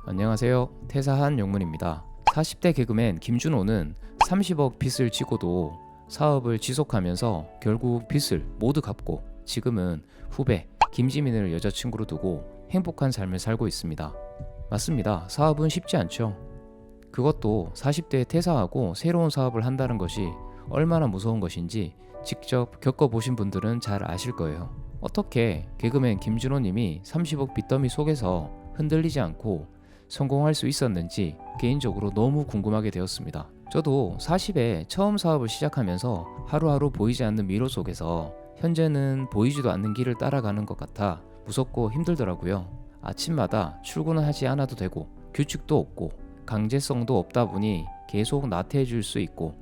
안녕하세요. 퇴사한 영문입니다. 40대 개그맨 김준호는 30억 빚을 지고도 사업을 지속하면서 결국 빚을 모두 갚고 지금은 후배 김지민을 여자친구로 두고 행복한 삶을 살고 있습니다. 맞습니다. 사업은 쉽지 않죠. 그것도 40대에 퇴사하고 새로운 사업을 한다는 것이 얼마나 무서운 것인지 직접 겪어보신 분들은 잘 아실 거예요. 어떻게 개그맨 김준호님이 30억 빚더미 속에서 흔들리지 않고 성공할 수 있었는지 개인적으로 너무 궁금하게 되었습니다. 저도 40에 처음 사업을 시작하면서 하루하루 보이지 않는 미로 속에서 현재는 보이지도 않는 길을 따라가는 것 같아 무섭고 힘들더라고요. 아침마다 출근을 하지 않아도 되고 규칙도 없고 강제성도 없다 보니 계속 나태해질 수 있고,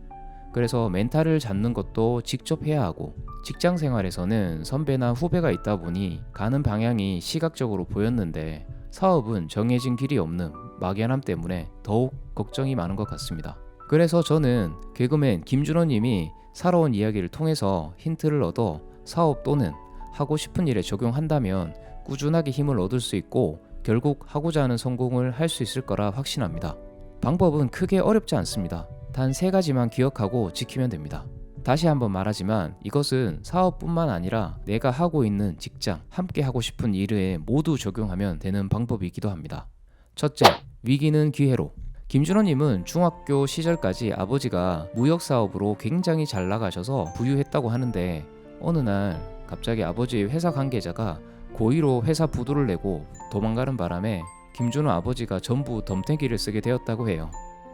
그래서 멘탈을 잡는 것도 직접 해야 하고, 직장 생활에서는 선배나 후배가 있다 보니 가는 방향이 시각적으로 보였는데 사업은 정해진 길이 없는 막연함 때문에 더욱 걱정이 많은 것 같습니다. 그래서 저는 개그맨 김준호님이 살아온 이야기를 통해서 힌트를 얻어 사업 또는 하고 싶은 일에 적용한다면 꾸준하게 힘을 얻을 수 있고 결국 하고자 하는 성공을 할 수 있을 거라 확신합니다. 방법은 크게 어렵지 않습니다. 단 3가지만 기억하고 지키면 됩니다. 다시 한번 말하지만 이것은 사업뿐만 아니라 내가 하고 있는 직장, 함께 하고 싶은 일에 모두 적용하면 되는 방법이기도 합니다. 첫째, 위기는 기회로. 김준호님은 중학교 시절까지 아버지가 무역사업으로 굉장히 잘 나가셔서 부유했다고 하는데 어느 날 갑자기 아버지의 회사 관계자가 고의로 회사 부도를 내고 도망가는 바람에 김준호 아버지가 전부 덤태기를 쓰게 되었다고 해요.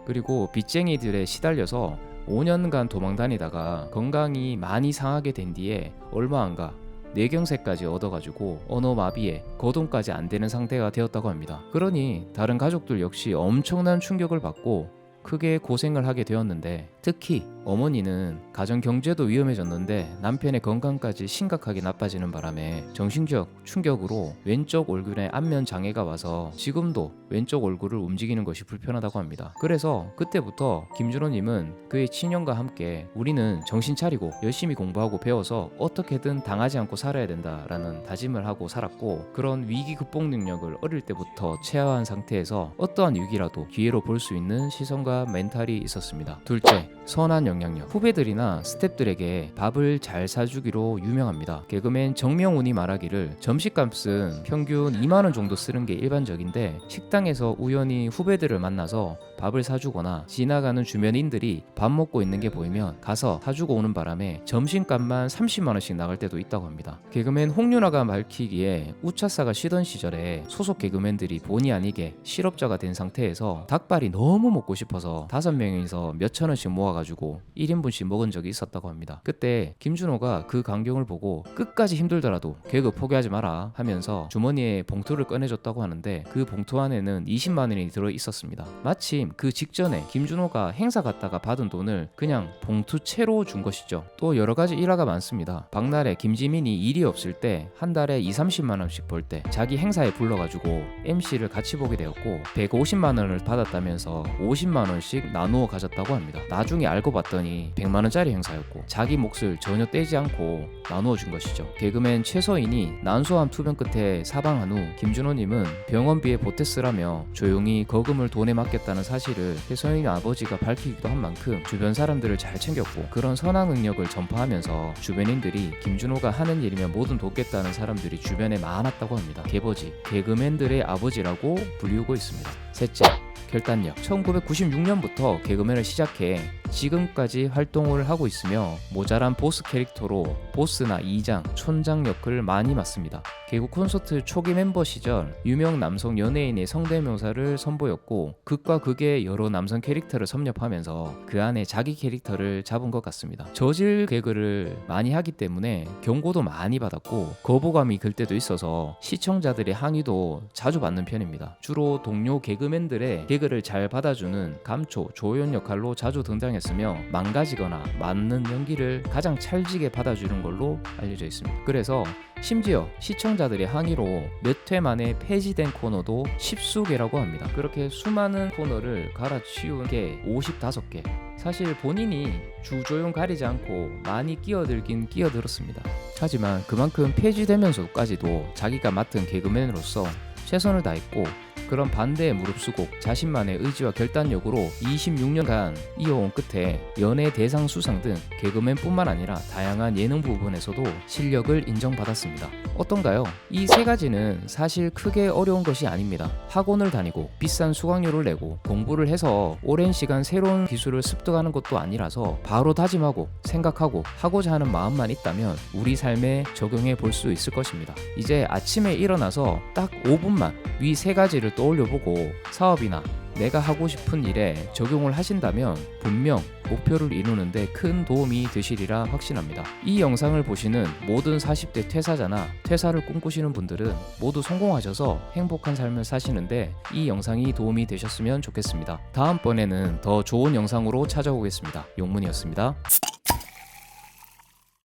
그리고 빚쟁이들에 시달려서 5년간 도망 다니다가 건강이 많이 상하게 된 뒤에 얼마 안가 뇌경색까지 얻어가지고 언어마비에 거동까지 안 되는 상태가 되었다고 합니다. 그러니 다른 가족들 역시 엄청난 충격을 받고 크게 고생을 하게 되었는데, 특히 어머니는 가정 경제도 위험해졌는데 남편의 건강까지 심각하게 나빠지는 바람에 정신적 충격으로 왼쪽 얼굴에 안면 장애가 와서 지금도 왼쪽 얼굴을 움직이는 것이 불편하다고 합니다. 그래서 그때부터 김준호님은 그의 친형과 함께 우리는 정신 차리고 열심히 공부하고 배워서 어떻게든 당하지 않고 살아야 된다라는 다짐을 하고 살았고, 그런 위기 극복 능력을 어릴 때부터 체화한 상태에서 어떠한 위기라도 기회로 볼 수 있는 시선과 멘탈이 있었습니다. 둘째, 선한 영향력. 후배들이나 스태프들에게 밥을 잘 사주기로 유명합니다. 개그맨 정명훈이 말하기를 점심값은 평균 2만원 정도 쓰는 게 일반적인데 식당에서 우연히 후배들을 만나서 밥을 사주거나 지나가는 주변인들이 밥 먹고 있는 게 보이면 가서 사주고 오는 바람에 점심값만 30만원씩 나갈 때도 있다고 합니다. 개그맨 홍윤아가 밝히기에 우차사가 쉬던 시절에 소속 개그맨들이 본의 아니게 실업자가 된 상태에서 닭발이 너무 먹고 싶어서 5명이서 몇천원씩 모아가지고 1인분씩 먹은 적이 있었다고 합니다. 그때 김준호가 그 광경을 보고 끝까지 힘들더라도 개그 포기하지 마라 하면서 주머니에 봉투를 꺼내줬다고 하는데 그 봉투 안에는 20만원이 들어있었습니다. 마침 그 직전에 김준호가 행사 갔다가 받은 돈을 그냥 봉투채로 준 것이죠. 또 여러가지 일화가 많습니다. 박날에 김지민이 일이 없을 때 한 달에 2,30만원씩 벌 때 자기 행사에 불러가지고 MC를 같이 보게 되었고 150만원을 받았다면서 50만원씩 나누어 가졌다고 합니다. 나중에 알고 봤더니 100만원짜리 행사였고 자기 몫을 전혀 떼지 않고 나누어 준 것이죠. 개그맨 최서인이 난소암 투병 끝에 사망한 후 김준호님은 병원비에 보태 쓰라며 조용히 거금을 돈에 맡겼다는 사실을 최서인 아버지가 밝히기도 한 만큼 주변 사람들을 잘 챙겼고, 그런 선한 능력을 전파하면서 주변인들이 김준호가 하는 일이면 뭐든 돕겠다는 사람들이 주변에 많았다고 합니다. 개버지, 개그맨들의 아버지라고 불리우고 있습니다. 셋째, 결단력. 1996년부터 개그맨을 시작해 지금까지 활동을 하고 있으며 모자란 보스 캐릭터로 보스나 이장, 촌장 역을 많이 맡습니다. 개그 콘서트 초기 멤버 시절 유명 남성 연예인의 성대묘사를 선보였고 극과 극의 여러 남성 캐릭터를 섭렵하면서 그 안에 자기 캐릭터를 잡은 것 같습니다. 저질 개그를 많이 하기 때문에 경고도 많이 받았고 거부감이 들 때도 있어서 시청자들의 항의도 자주 받는 편입니다. 주로 동료 개그맨들의 개그를 잘 받아주는 감초, 조연 역할로 자주 등장했습니다. 인정했으며 망가지거나 맞는 연기를 가장 찰지게 받아주는 걸로 알려져 있습니다. 그래서 심지어 시청자들의 항의로 몇 회 만에 폐지된 코너도 10수개라고 합니다. 그렇게 수많은 코너를 갈아치운 게 55개. 사실 본인이 주조용 가리지 않고 많이 끼어들긴 끼어들었습니다. 하지만 그만큼 폐지되면서까지도 자기가 맡은 개그맨으로서 최선을 다했고 그런 반대에 무릅쓰고 자신만의 의지와 결단력으로 26년간 이어온 끝에 연예 대상 수상 등 개그맨뿐만 아니라 다양한 예능 부분에서도 실력을 인정받았습니다. 어떤가요? 이 세 가지는 사실 크게 어려운 것이 아닙니다. 학원을 다니고 비싼 수강료를 내고 공부를 해서 오랜 시간 새로운 기술을 습득하는 것도 아니라서 바로 다짐하고 생각하고 하고자 하는 마음만 있다면 우리 삶에 적용해 볼 수 있을 것입니다. 이제 아침에 일어나서 딱 5분만 위 세 가지를 떠올려보고 사업이나 내가 하고 싶은 일에 적용을 하신다면 분명 목표를 이루는데 큰 도움이 되시리라 확신합니다. 이 영상을 보시는 모든 40대 퇴사자나 퇴사를 꿈꾸시는 분들은 모두 성공하셔서 행복한 삶을 사시는데 이 영상이 도움이 되셨으면 좋겠습니다. 다음번에는 더 좋은 영상으로 찾아오겠습니다. 용문이었습니다.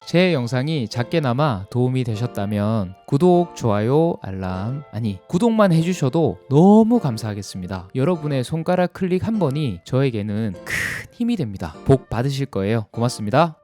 제 영상이 작게나마 도움이 되셨다면 구독, 좋아요, 알람, 구독만 해주셔도 너무 감사하겠습니다. 여러분의 손가락 클릭 한 번이 저에게는 큰 힘이 됩니다. 복 받으실 거예요. 고맙습니다.